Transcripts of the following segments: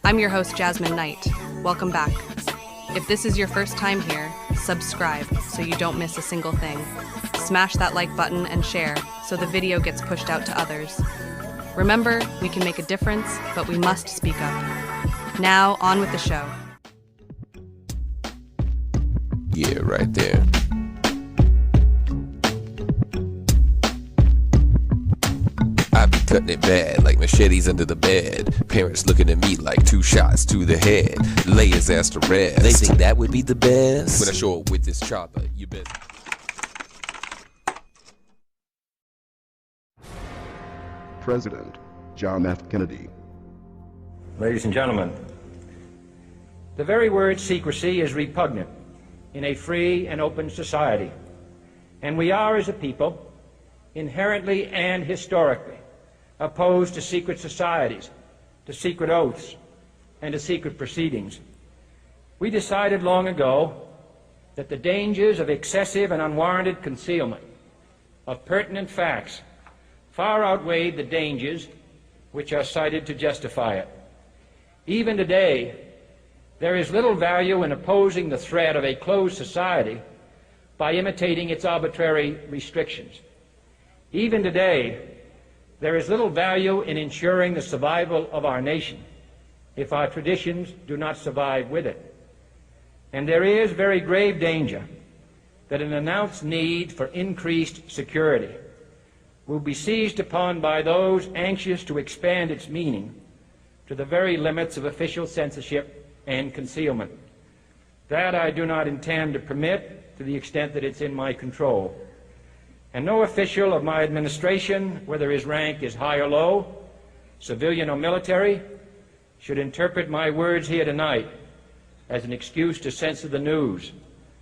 I'm your host, Jasmine Knight. Welcome back. If this is your first time here, subscribe so you don't miss a single thing. Smash that like button and share so the video gets pushed out to others. Remember, we can make a difference, but we must speak up. Now, on with the show. Yeah, right there. I be cutting it bad, like machetes under the bed. Parents looking at me like 2 shots to the head. Lay his ass to rest. They think that would be the best. When I show up with this chopper, you bet. President John F. Kennedy. Ladies and gentlemen, the very word secrecy is repugnant in a free and open society, and we are, as a people, inherently and historically opposed to secret societies, to secret oaths, and to secret proceedings. We decided long ago that the dangers of excessive and unwarranted concealment of pertinent facts far outweighed the dangers which are cited to justify it. Even today, there is little value in opposing the threat of a closed society by imitating its arbitrary restrictions. Even today, there is little value in ensuring the survival of our nation if our traditions do not survive with it. And there is very grave danger that an announced need for increased security will be seized upon by those anxious to expand its meaning to the very limits of official censorship and concealment. That I do not intend to permit to the extent that it's in my control. And no official of my administration, whether his rank is high or low, civilian or military, should interpret my words here tonight as an excuse to censor the news,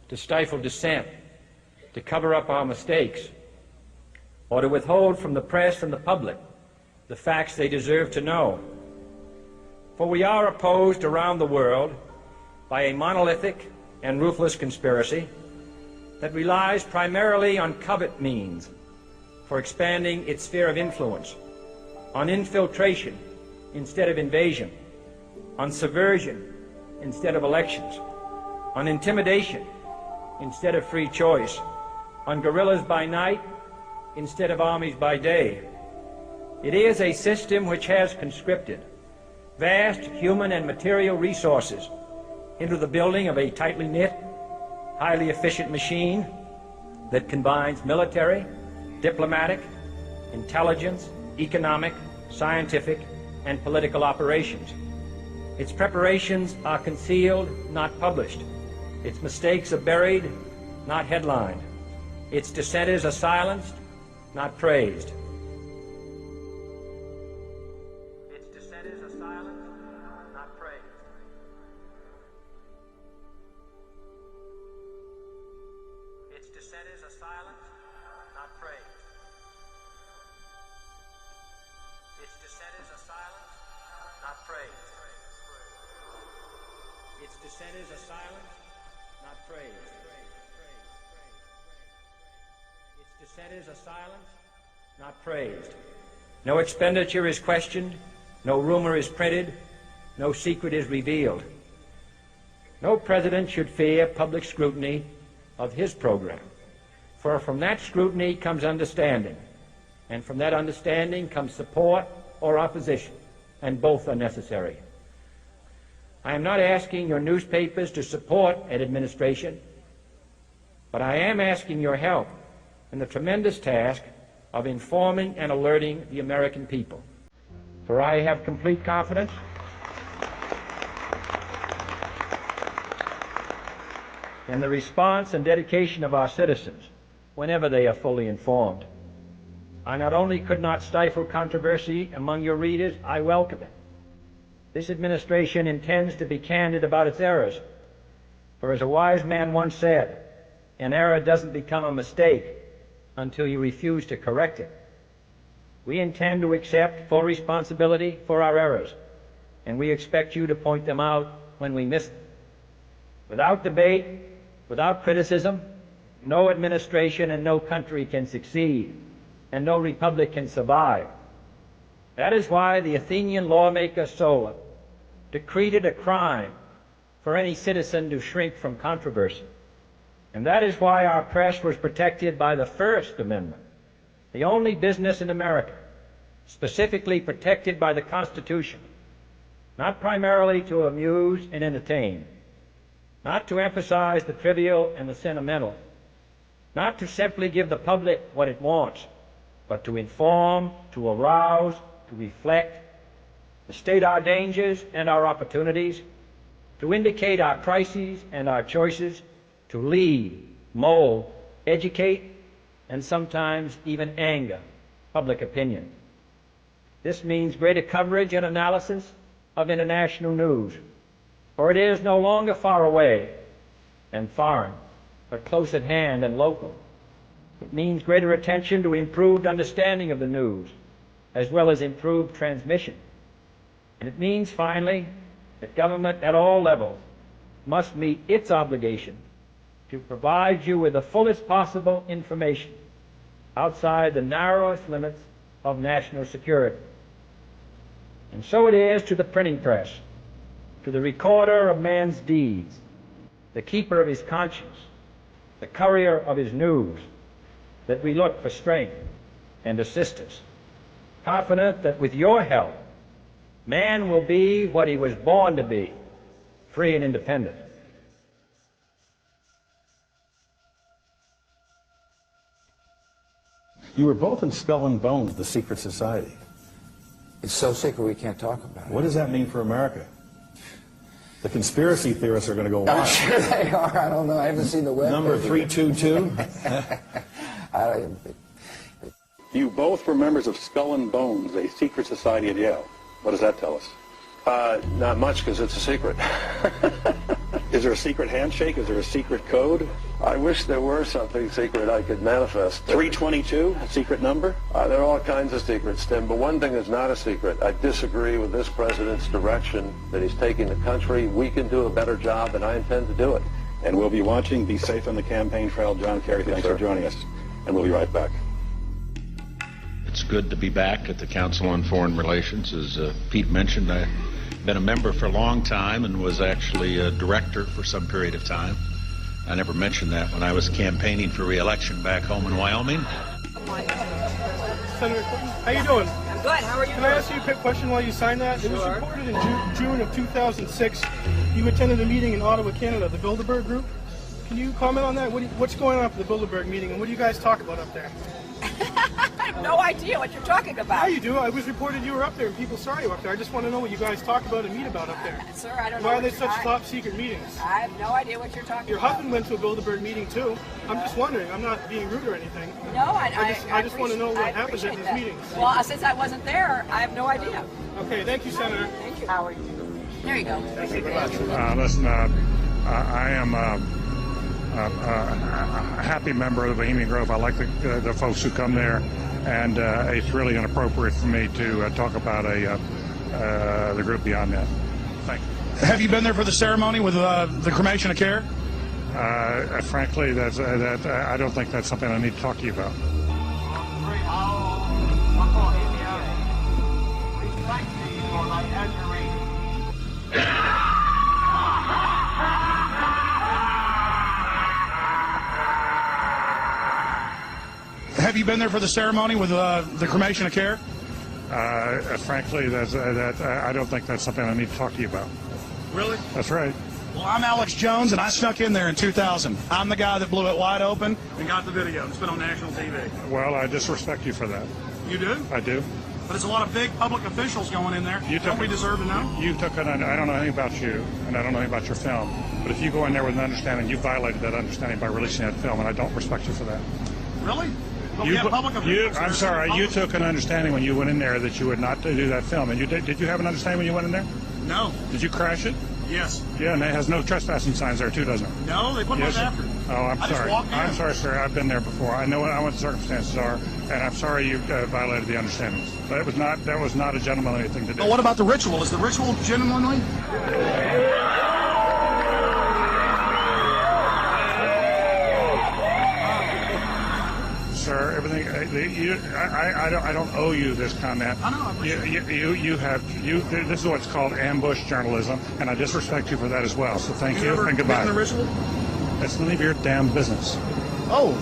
to stifle dissent, to cover up our mistakes, or to withhold from the press and the public the facts they deserve to know. For we are opposed around the world by a monolithic and ruthless conspiracy that relies primarily on covert means for expanding its sphere of influence, on infiltration instead of invasion, on subversion instead of elections, on intimidation instead of free choice, on guerrillas by night instead of armies by day. It is a system which has conscripted vast human and material resources into the building of a tightly knit, highly efficient machine that combines military, diplomatic, intelligence, economic, scientific, and political operations. Its preparations are concealed, not published. Its mistakes are buried, not headlined. Its dissenters are silenced, not praised. Its dissenters are silenced, not praised. Its dissenters are silenced, not praised. Its dissenters are silenced, not praised. Its dissenters are silenced, not praised. Its dissenters are silenced, not praised. No expenditure is questioned, no rumor is printed, no secret is revealed. No president should fear public scrutiny of his program, for from that scrutiny comes understanding, and from that understanding comes support or opposition, and both are necessary. I am not asking your newspapers to support an administration, but I am asking your help in the tremendous task of informing and alerting the American people. For I have complete confidence in the response and dedication of our citizens whenever they are fully informed. I not only could not stifle controversy among your readers, I welcome it. This administration intends to be candid about its errors. For as a wise man once said, an error doesn't become a mistake until you refuse to correct it. We intend to accept full responsibility for our errors, and we expect you to point them out when we miss them. Without debate, without criticism, no administration and no country can succeed, and no republic can survive. That is why the Athenian lawmaker Solon decreed it a crime for any citizen to shrink from controversy. And that is why our press was protected by the First Amendment, the only business in America specifically protected by the Constitution, not primarily to amuse and entertain, not to emphasize the trivial and the sentimental, not to simply give the public what it wants, but to inform, to arouse, to reflect, to state our dangers and our opportunities, to indicate our crises and our choices, to lead, mold, educate, and sometimes even anger public opinion. This means greater coverage and analysis of international news, for it is no longer far away and foreign, but close at hand and local. It means greater attention to improved understanding of the news, as well as improved transmission. And it means, finally, that government at all levels must meet its obligation to provide you with the fullest possible information outside the narrowest limits of national security. And so it is to the printing press, to the recorder of man's deeds, the keeper of his conscience, the courier of his news, that we look for strength and assistance, confident that with your help, man will be what he was born to be, free and independent. You were both in Skull and Bones, the secret society. It's so secret we can't talk about it. What does that mean for America? The conspiracy theorists are going to go I'm wild. sure they are. I don't know. I haven't seen the web. Number 322? You both were members of Skull and Bones, a secret society at Yale. What does that tell us? Not much, because it's a secret. Is there a secret handshake? Is there a secret code? I wish there were something secret I could manifest. 322, a secret number? There are all kinds of secrets, Tim, but one thing is not a secret. I disagree with this president's direction that he's taking the country. We can do a better job, and I intend to do it. And we'll be watching. Be safe on the campaign trail. John Kerry, thanks for joining us. And we'll be right back. It's good to be back at the Council on Foreign Relations. As Pete mentioned, I've been a member for a long time and was actually a director for some period of time. I never mentioned that when I was campaigning for re-election back home in Wyoming. Senator Clinton, how you doing? I'm good. How are you Can I ask you a quick question while you sign that? It was reported in June of 2006 you attended a meeting in Ottawa, Canada, the Bilderberg group. Can you comment on that? What's going on for the Bilderberg meeting, and what do you guys talk about up there? I have no idea what you're talking about. Yeah, you do. I was reported you were up there, and people saw you up there. I just want to know what you guys talk about and meet about up there. Sir, I don't know. Why are they such top secret meetings? I have no idea what you're talking Your about. husband went to a Bilderberg meeting too. I'm just wondering. I'm not being rude or anything. No, I just want to know what happens at these meetings. Well, since I wasn't there, I have no idea. Okay, thank you, Senator. Thank you. How are you? There you go. Thank you very much. Listen, I am a happy member of the Bohemian Grove. I like the folks who come there, and it's really inappropriate for me to talk about the group beyond that. Thank you. Have you been there for the ceremony with the cremation of care? Frankly, I don't think that's something I need to talk to you about. Have you been there for the ceremony with the cremation of care? Frankly, I don't think that's something I need to talk to you about. Really? That's right. Well, I'm Alex Jones, and I snuck in there in 2000. I'm the guy that blew it wide open and got the video. It's been on national TV. Well, I disrespect you for that. You do? I do. But it's a lot of big public officials going in there. Don't we deserve to know? You took I don't know anything about you, and I don't know anything about your film. But if you go in there with an understanding, you violated that understanding by releasing that film, and I don't respect you for that. Really? But we have public officials I'm there. sorry, you took an understanding when you went in there that you would not do that film. And did you have an understanding when you went in there? No. Did you crash it? Yes. Yeah, and it has no trespassing signs there too, doesn't it? No, they put those after. Oh, I'm sorry. I'm sorry, sir. I've been there before. I know what the circumstances are, and I'm sorry you violated the understandings. But that was not a gentlemanly thing to do. But what about the ritual? Is the ritual gentlemanly? Sir, everything think I don't owe you this comment. This is what's called ambush journalism, and I disrespect you for that as well. So thank you and goodbye. The ritual? That's none of your damn business. Oh.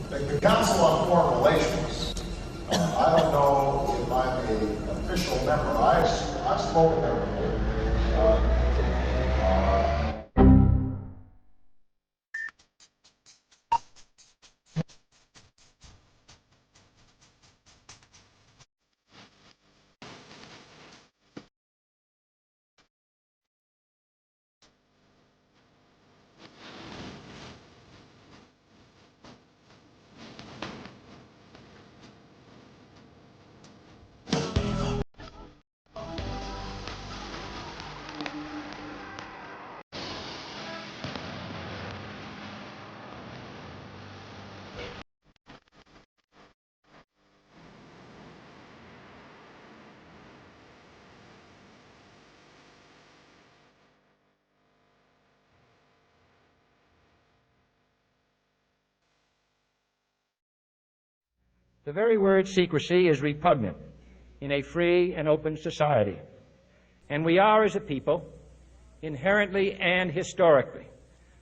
The Council on Foreign Relations, I don't know if I'm an official member. I've spoken there before. The very word secrecy is repugnant in a free and open society. And we are, as a people, inherently and historically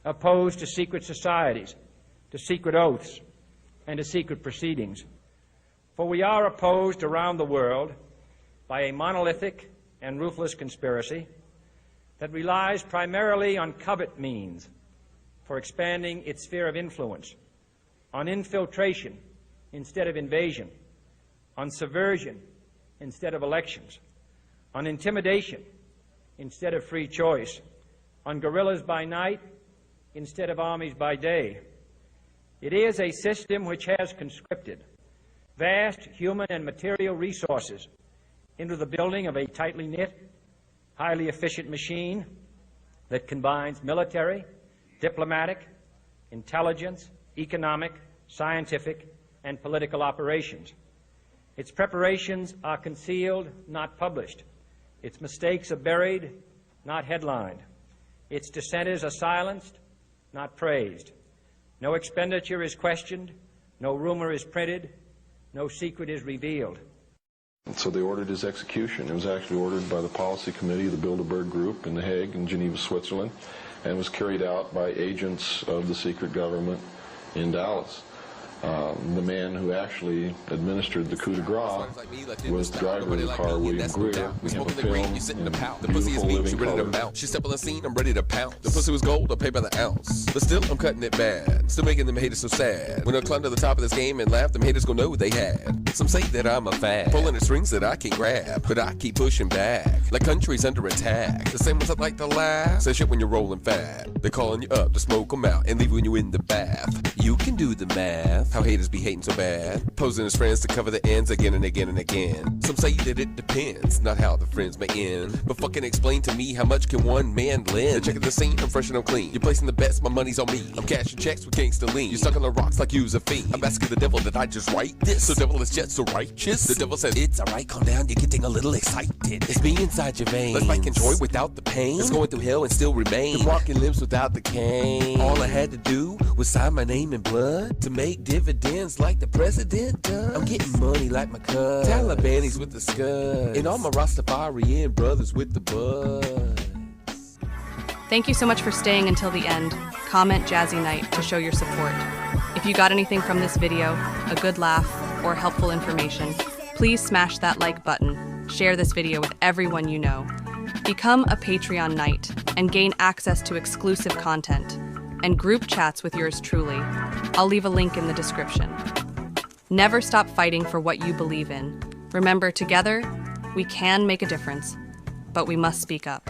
opposed to secret societies, to secret oaths, and to secret proceedings. For we are opposed around the world by a monolithic and ruthless conspiracy that relies primarily on covert means for expanding its sphere of influence, on infiltration instead of invasion, on subversion instead of elections, on intimidation instead of free choice, on guerrillas by night instead of armies by day. It is a system which has conscripted vast human and material resources into the building of a tightly knit, highly efficient machine that combines military, diplomatic, intelligence, economic, scientific, and political operations. Its preparations are concealed, not published. Its mistakes are buried, not headlined. Its dissenters are silenced, not praised. No expenditure is questioned, no rumor is printed, no secret is revealed. And so they ordered his execution. It was actually ordered by the policy committee of the Bilderberg group in The Hague in Geneva, Switzerland, and was carried out by agents of the secret government in Dallas. The man who actually administered the coup de grace was the driver of the car, William Greer. We have a film, The pussy is mean, she ready to mount. She step on the scene, I'm ready to pounce. The pussy was gold, I'll pay by the ounce. But still, I'm cutting it bad. Still making them haters so sad. When I climb to the top of this game and laugh, them haters gon' know they had. Some say that I'm a fad, pulling the strings that I can't grab. But I keep pushing back, like countries under attack. The same ones that like to laugh, say shit when you're rolling fat. They're calling you up to smoke them out and leaving you in the bath. You can do the math, how haters be hating so bad, posing as friends to cover the ends again and again and again. Some say that it depends, not how the friends may end, but fucking explain to me how much can one man lend. They're checking the scene, I'm fresh and I'm clean. You're placing the bets, my money's on me. I'm cashing checks with gangsta lean. You're stuck on the rocks like you's a fiend. I'm asking the devil that I just write this, so devil is just so righteous. The devil says, it's alright, calm down, you're getting a little excited. It's me inside your veins. Let's fight joy without the pain. It's going through hell and still remain. The walking limbs without the cane. All I had to do was sign my name in blood to make dividends like the president does. I'm getting money like my cuz. Talibanis with the scud. And all my Rastafarian brothers with the buzz. Thank you so much for staying until the end. Comment Jazzy Night to show your support. If you got anything from this video, a good laugh, or helpful information, please smash that like button. Share this video with everyone you know. Become a Patreon Knight and gain access to exclusive content and group chats with yours truly. I'll leave a link in the description. Never stop fighting for what you believe in. Remember, together, we can make a difference, but we must speak up.